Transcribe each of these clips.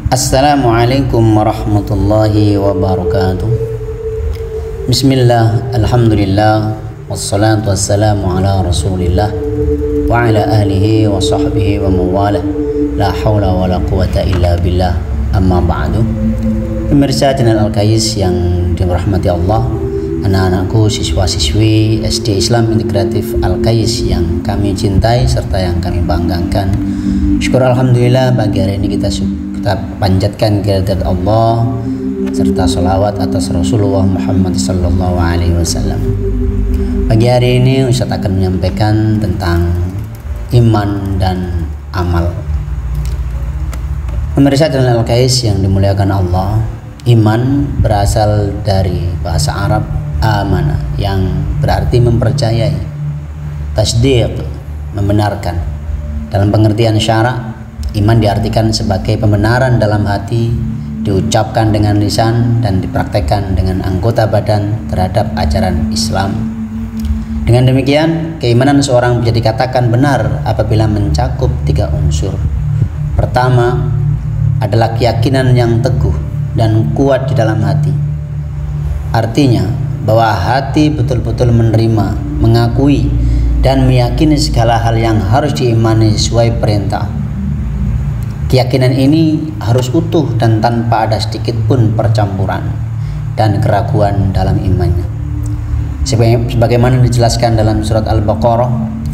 Assalamualaikum warahmatullahi wabarakatuh. Bismillah, alhamdulillah, wassalatu wassalamu ala rasulillah wa ala alihi wa sahbihi wa mawalah. La hawla wa la quwata illa billah. Amma ba'du. Pemirsa channel Al-Kais yang dirahmati Allah, anak-anakku, siswa-siswi SD Islam Integratif Al-Kais yang kami cintai serta yang kami banggakan. Syukur alhamdulillah pagi hari ini kita panjatkan kehadirat Allah serta salawat atas Rasulullah Muhammad sallallahu alaihi wasallam. Pagi hari ini Ustaz akan menyampaikan tentang iman dan amal. Pemirsa channel Al-Kais yang dimuliakan Allah, iman berasal dari bahasa Arab amana yang berarti mempercayai, tasdiq membenarkan. Dalam pengertian syara, iman diartikan sebagai pembenaran dalam hati, diucapkan dengan lisan dan dipraktekkan dengan anggota badan terhadap ajaran Islam. Dengan demikian, keimanan seorang bisa dikatakan benar apabila mencakup 3 unsur. Pertama adalah keyakinan yang teguh dan kuat di dalam hati. Artinya bahwa hati betul-betul menerima, mengakui dan meyakini segala hal yang harus diimani sesuai perintah. Keyakinan ini harus utuh dan tanpa ada sedikit pun percampuran dan keraguan dalam imannya. Sebagaimana dijelaskan dalam surat Al-Baqarah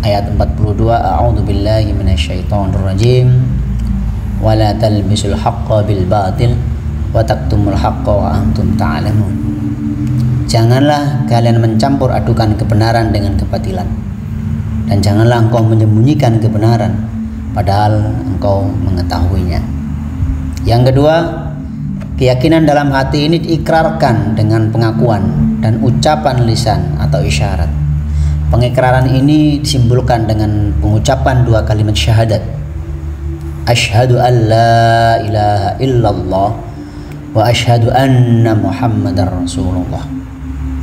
ayat 42, a'udzubillahi minasyaitonirrajim, wa la talbisul haqqo bil batil wa taktumul haqqo wa antum ta'lamun. Janganlah kalian mencampur adukan kebenaran dengan kebatilan, dan janganlah engkau menyembunyikan kebenaran padahal engkau mengetahuinya. Yang kedua, keyakinan dalam hati ini diikrarkan dengan pengakuan dan ucapan lisan atau isyarat. Pengikraran ini disimbolkan dengan pengucapan 2 kalimat syahadat. Asyhadu an la ilaha illallah wa asyhadu anna muhammadar rasulullah.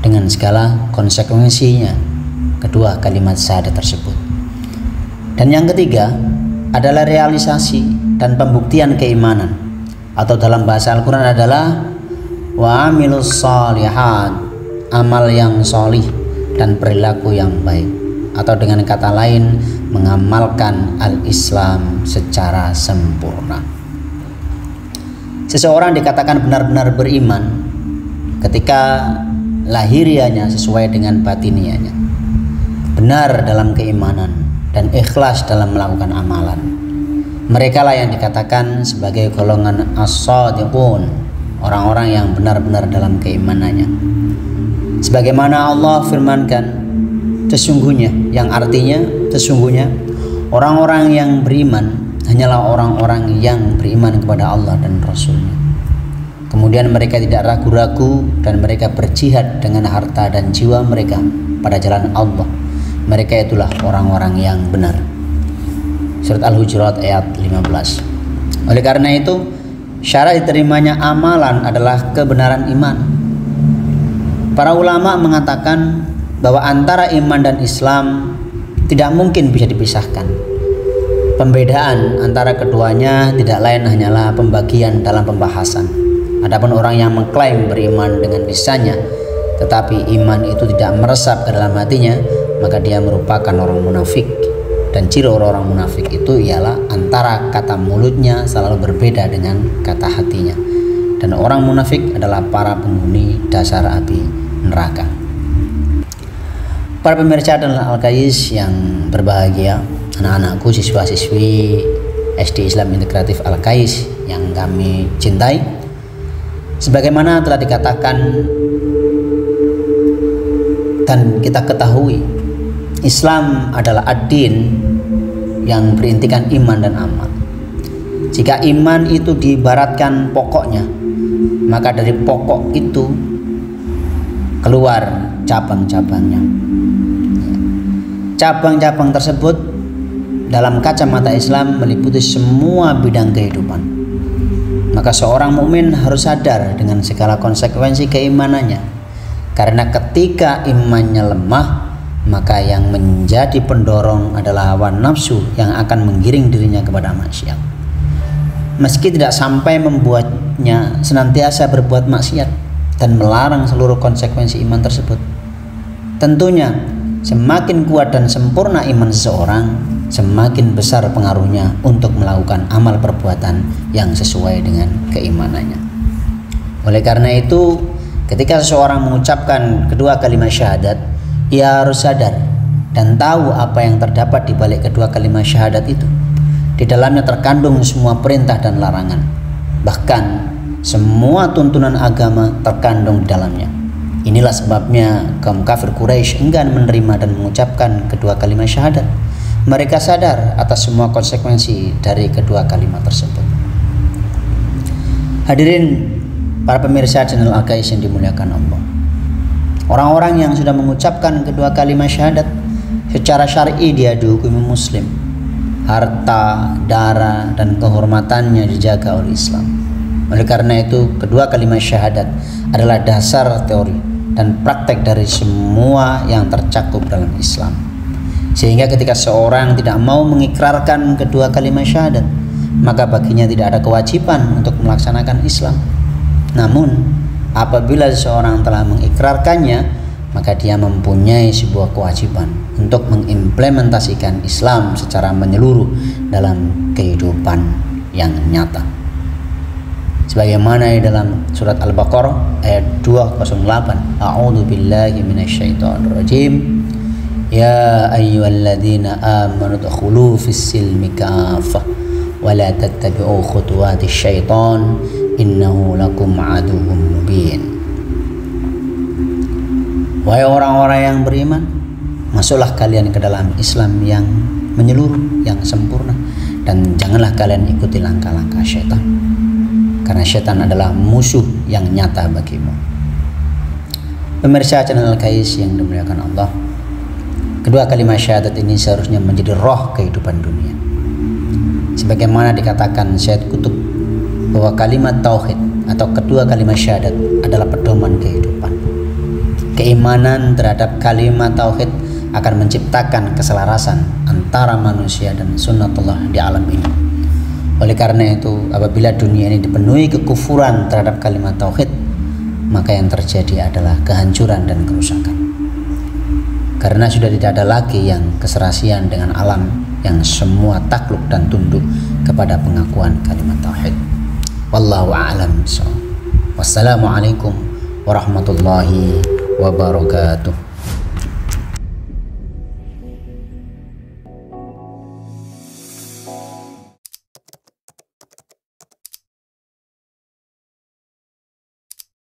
Dengan segala konsekuensinya kedua kalimat syahadat tersebut. Dan yang ketiga adalah realisasi dan pembuktian keimanan, atau dalam bahasa Al-Quran adalah wa amilus shalihat, amal yang solih dan perilaku yang baik, atau dengan kata lain mengamalkan al-Islam secara sempurna. Seseorang dikatakan benar-benar beriman ketika lahirianya sesuai dengan batinianya, benar dalam keimanan dan ikhlas dalam melakukan amalan. Mereka lah yang dikatakan sebagai golongan as-shadiqun, orang-orang yang benar-benar dalam keimanannya. Sebagaimana Allah firmankan, sesungguhnya, yang artinya sesungguhnya orang-orang yang beriman hanyalah orang-orang yang beriman kepada Allah dan Rasul-Nya. Kemudian mereka tidak ragu-ragu dan mereka berjihad dengan harta dan jiwa mereka pada jalan Allah. Mereka itulah orang-orang yang benar. Surat Al-Hujurat ayat 15. Oleh karena itu, syarat diterimanya amalan adalah kebenaran iman. Para ulama mengatakan bahwa antara iman dan Islam tidak mungkin bisa dipisahkan. Pembedaan antara keduanya tidak lain hanyalah pembagian dalam pembahasan. Adapun orang yang mengklaim beriman dengan lisannya tetapi iman itu tidak meresap ke dalam hatinya, maka dia merupakan orang munafik. Dan ciri orang munafik itu ialah antara kata mulutnya selalu berbeda dengan kata hatinya. Dan orang munafik adalah para penghuni dasar api neraka. Para pemirsa dan Al-Kais yang berbahagia, anak-anakku, siswa-siswi SD Islam Integratif Al-Kais yang kami cintai, sebagaimana telah dikatakan dan kita ketahui, Islam adalah ad-din yang berintikan iman dan amal. Jika iman itu diibaratkan pokoknya, maka dari pokok itu keluar cabang-cabangnya. Cabang-cabang tersebut dalam kacamata Islam meliputi semua bidang kehidupan. Maka seorang mukmin harus sadar dengan segala konsekuensi keimanannya. Karena ketika imannya lemah, maka yang menjadi pendorong adalah hawa nafsu yang akan menggiring dirinya kepada maksiat. meski tidak sampai membuatnya senantiasa berbuat maksiat dan melarang seluruh konsekuensi iman tersebut. Tentunya semakin kuat dan sempurna iman seseorang, semakin besar pengaruhnya untuk melakukan amal perbuatan yang sesuai dengan keimanannya. Oleh karena itu, ketika seseorang mengucapkan kedua kalimat syahadat, ia harus sadar dan tahu apa yang terdapat di balik kedua kalimat syahadat itu. Di dalamnya terkandung semua perintah dan larangan. Bahkan semua tuntunan agama terkandung di dalamnya. Inilah sebabnya kaum kafir Quraisy enggan menerima dan mengucapkan kedua kalimat syahadat. Mereka sadar atas semua konsekuensi dari kedua kalimat tersebut. Hadirin para pemirsa channel Al-Qais yang dimuliakan Allah. Orang-orang yang sudah mengucapkan kedua kalimat syahadat secara syar'i dia dihukumi muslim. Harta, darah, dan kehormatannya dijaga oleh Islam. Oleh karena itu, kedua kalimat syahadat adalah dasar teori dan praktek dari semua yang tercakup dalam Islam. Sehingga ketika seorang tidak mau mengikrarkan kedua kalimat syahadat, maka baginya tidak ada kewajiban untuk melaksanakan Islam. Namun, apabila seorang telah mengikrarkannya, maka dia mempunyai sebuah kewajiban untuk mengimplementasikan Islam secara menyeluruh dalam kehidupan yang nyata. Sebagaimana di dalam surat Al-Baqarah ayat 208, A'udzu billahi minasyaitonir rajim. Ya ayyuhalladzina amanu dkhulu fis-silmi kaffah wa la tattabi'u khutuwatis syaitan innahu lakum aduwwum mubin. Wahai orang-orang yang beriman, masuklah kalian ke dalam Islam yang menyeluruh, yang sempurna, dan janganlah kalian ikuti langkah-langkah syaitan, karena syaitan adalah musuh yang nyata bagimu. Pemirsa channel Al-Qais yang dimuliakan Allah, kedua kalimat syahadat ini seharusnya menjadi roh kehidupan dunia. Sebagaimana dikatakan Syed Qutb bahwa kalimat tauhid atau kedua kalimat syahadat adalah pedoman kehidupan. Keimanan terhadap kalimat tauhid akan menciptakan keselarasan antara manusia dan sunnatullah di alam ini. Oleh karena itu, apabila dunia ini dipenuhi kekufuran terhadap kalimat tauhid, maka yang terjadi adalah kehancuran dan kerusakan. Karena sudah tidak ada lagi yang keserasian dengan alam yang semua takluk dan tunduk kepada pengakuan kalimat tauhid. Wallahu a'lam bishawab. Wassalamualaikum warahmatullahi wabarakatuh.